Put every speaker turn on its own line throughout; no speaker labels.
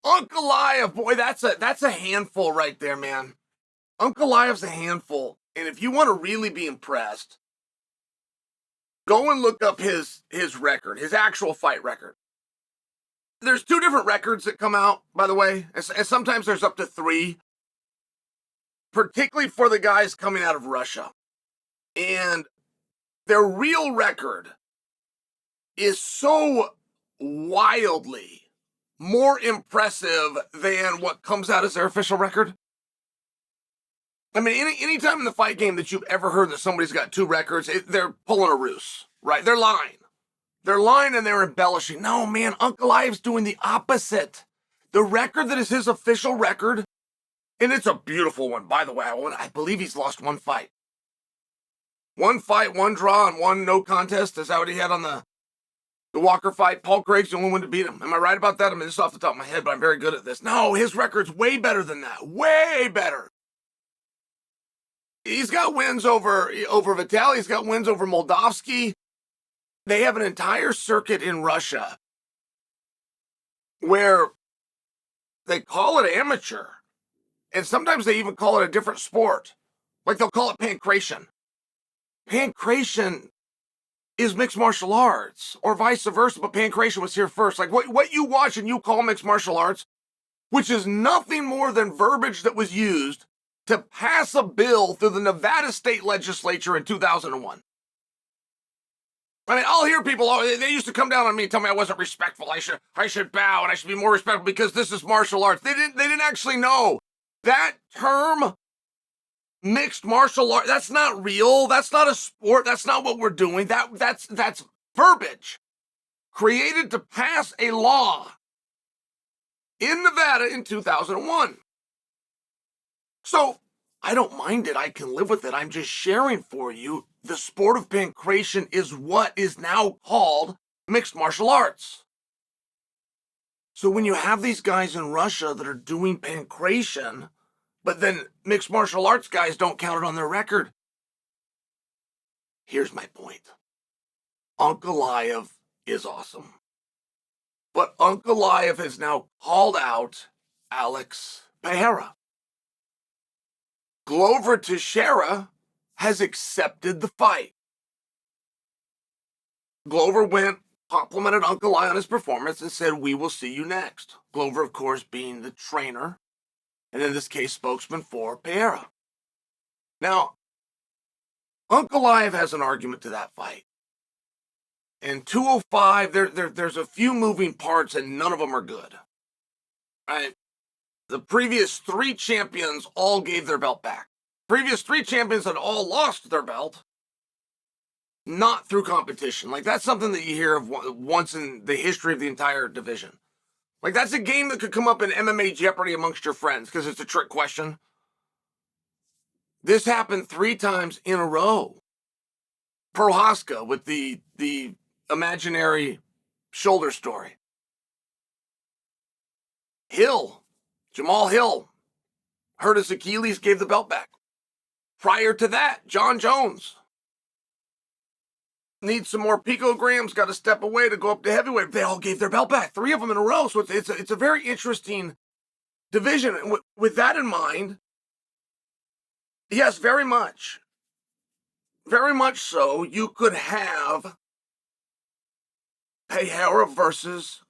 Ankalaev, boy, that's a handful right there, man. Ankalaev's a handful. And if you want to really be impressed, go and look up his record, his actual fight record. There's two different records that come out, by the way, and sometimes there's up to three, particularly for the guys coming out of Russia. And their real record is so wildly more impressive than what comes out as their official record. I mean, anytime in the fight game that you've ever heard that somebody's got two records, they're pulling a ruse, right? They're lying. They're lying and they're embellishing. No, man, Ankalaev's doing the opposite. The record that is his official record, and it's a beautiful one, by the way. I believe he's lost one fight. One fight, one draw, and one no contest. Is that what he had on the Walker fight? Paul Craig's the only one to beat him. Am I right about that? I mean, this is off the top of my head, but I'm very good at this. No, his record's way better than that. Way better. He's got wins over Vitaly. He's got wins over Moldavsky. They have an entire circuit in Russia where they call it amateur. And sometimes they even call it a different sport. Like they'll call it pankration. Pankration is mixed martial arts, or vice versa, but pankration was here first. Like what you watch and you call mixed martial arts, which is nothing more than verbiage that was used to pass a bill through the Nevada state legislature in 2001. I mean, I'll hear people, they used to come down on me and tell me I wasn't respectful. I should bow and I should be more respectful because this is martial arts. They didn't actually know. That term, mixed martial art, that's not real. That's not a sport. That's not what we're doing. That's verbiage created to pass a law in Nevada in 2001. So I don't mind it. I can live with it. I'm just sharing for you. The sport of pankration is what is now called mixed martial arts. So when you have these guys in Russia that are doing pankration, but then mixed martial arts guys don't count it on their record, here's my point. Ankalaev is awesome. But Ankalaev has now called out Alex Pereira. Glover Teixeira has accepted the fight. Glover went, complimented Ankalaev on his performance, and said, "We will see you next." Glover, of course, being the trainer, and in this case, spokesman for Pereira. Now, Ankalaev has an argument to that fight. In 205, there's a few moving parts, and none of them are good. Right? The previous three champions all gave their belt back. Previous three champions had all lost their belt, not through competition. Like, that's something that you hear of once in the history of the entire division. Like, that's a game that could come up in MMA Jeopardy amongst your friends because it's a trick question. This happened 3 times in a row. Prohaska with the imaginary shoulder story. Jamal Hill, hurt his Achilles, gave the belt back. Prior to that, John Jones needs some more picograms, got to step away to go up to heavyweight. They all gave their belt back, 3 of them in a row. So it's a very interesting division. And with that in mind, yes, very much so, you could have Pereira versus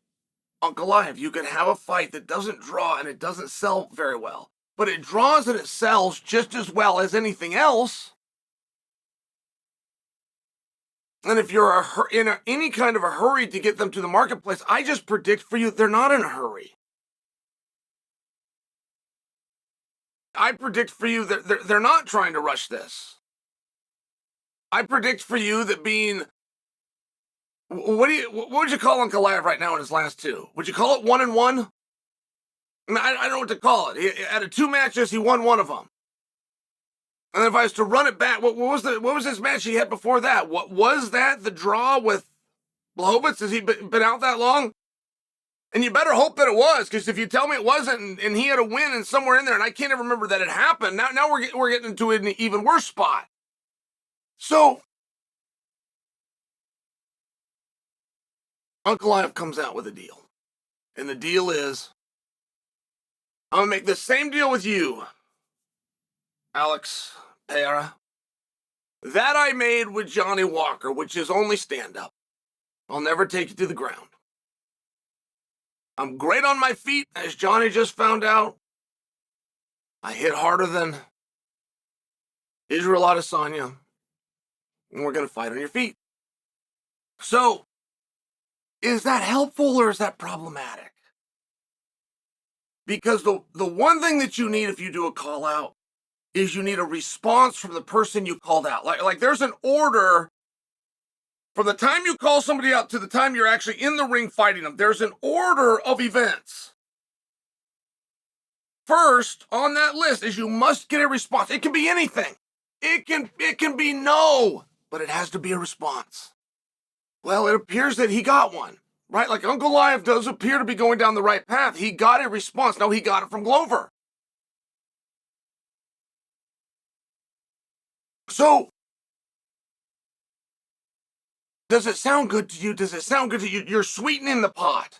Ankalaev. You could have a fight that doesn't draw and it doesn't sell very well, but it draws and it sells just as well as anything else. And if you're in any kind of a hurry to get them to the marketplace, I just predict for you they're not in a hurry. I predict for you that they're not trying to rush this. I predict for you that what would you call Ankalaev right now in his last 2? Would you call it 1-1? I mean, I don't know what to call it. Out of 2 matches, he won one of them. And if I was to run it back, what was his match he had before that? What was that? The draw with Blachowicz? Has he been out that long? And you better hope that it was, because if you tell me it wasn't and he had a win and somewhere in there, and I can't even remember that it happened, now we're getting into an even worse spot. So Ankalaev comes out with a deal. And the deal is I'm gonna make the same deal with you, Alex Pereira, that I made with Johnny Walker, which is only stand up. I'll never take you to the ground. I'm great on my feet, as Johnny just found out. I hit harder than Israel Adesanya, and we're gonna fight on your feet. So, is that helpful or is that problematic? Because the one thing that you need if you do a call out is you need a response from the person you called out. Like there's an order from the time you call somebody out to the time you're actually in the ring fighting them. There's an order of events. First on that list is you must get a response. It can be anything. It can be no, but it has to be a response. Well, it appears that he got one, right? Like Ankalaev does appear to be going down the right path. He got a response. No, he got it from Glover. So, does it sound good to you? Does it sound good to you? You're sweetening the pot.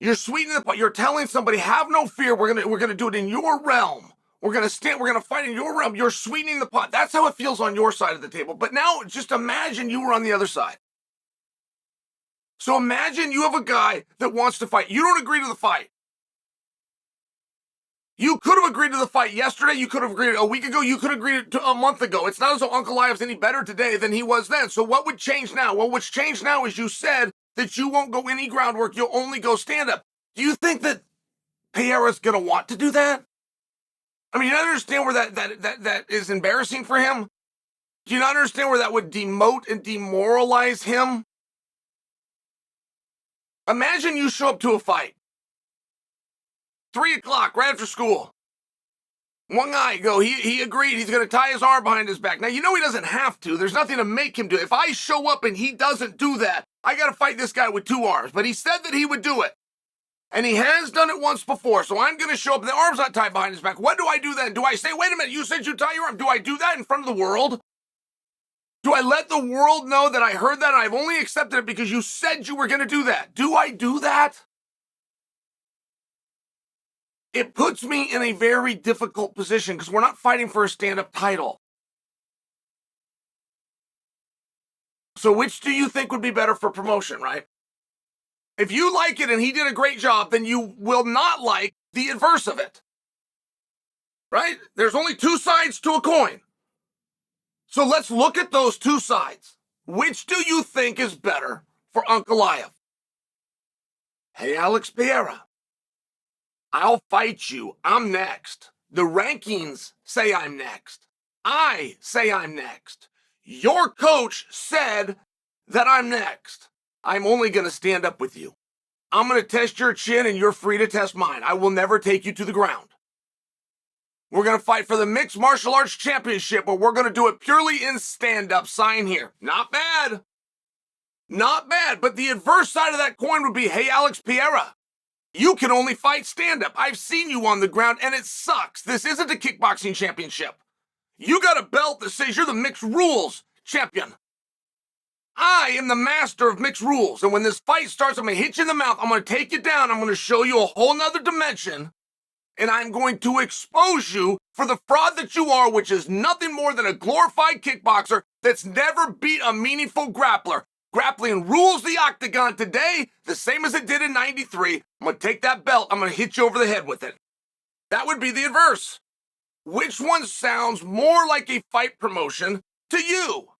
You're sweetening the pot. You're telling somebody, have no fear. We're gonna do it in your realm. We're gonna fight in your realm. You're sweetening the pot. That's how it feels on your side of the table. But now just imagine you were on the other side. So imagine you have a guy that wants to fight. You don't agree to the fight. You could have agreed to the fight yesterday. You could have agreed a week ago. You could have agreed to a month ago. It's not as though Ankalaev's any better today than he was then. So what would change now? Well, what's changed now is you said that you won't go any groundwork. You'll only go stand up. Do you think that Pereira's going to want to do that? I mean, you understand where that is embarrassing for him? Do you not understand where that would demote and demoralize him? Imagine you show up to a fight. 3 o'clock, right after school. One guy he agreed he's going to tie his arm behind his back. Now, you know he doesn't have to. There's nothing to make him do it. If I show up and he doesn't do that, I got to fight this guy with 2 arms. But he said that he would do it. And he has done it once before. So I'm going to show up. The arm's not tied behind his back. What do I do then? Do I say, wait a minute, you said you tie your arm. Do I do that in front of the world? Do I let the world know that I heard that and I've only accepted it because you said you were going to do that? Do I do that? It puts me in a very difficult position because we're not fighting for a stand-up title. So which do you think would be better for promotion, right? If you like it and he did a great job, then you will not like the adverse of it. Right? There's only 2 sides to a coin. So let's look at those 2 sides. Which do you think is better for Ankalaev? Hey, Alex Pereira, I'll fight you. I'm next. The rankings say I'm next. I say I'm next. Your coach said that I'm next. I'm only going to stand up with you. I'm going to test your chin and you're free to test mine. I will never take you to the ground. We're going to fight for the Mixed Martial Arts Championship, but we're going to do it purely in stand-up. Sign here. Not bad. Not bad. But the adverse side of that coin would be, hey, Alex Pereira, you can only fight stand-up. I've seen you on the ground, and it sucks. This isn't a kickboxing championship. You got a belt that says you're the mixed rules champion. I am the master of mixed rules, and when this fight starts, I'm going to hit you in the mouth. I'm going to take you down. I'm going to show you a whole nother dimension. And I'm going to expose you for the fraud that you are, which is nothing more than a glorified kickboxer that's never beat a meaningful grappler. Grappling rules the octagon today, the same as it did in 93. I'm going to take that belt. I'm going to hit you over the head with it. That would be the adverse. Which one sounds more like a fight promotion to you?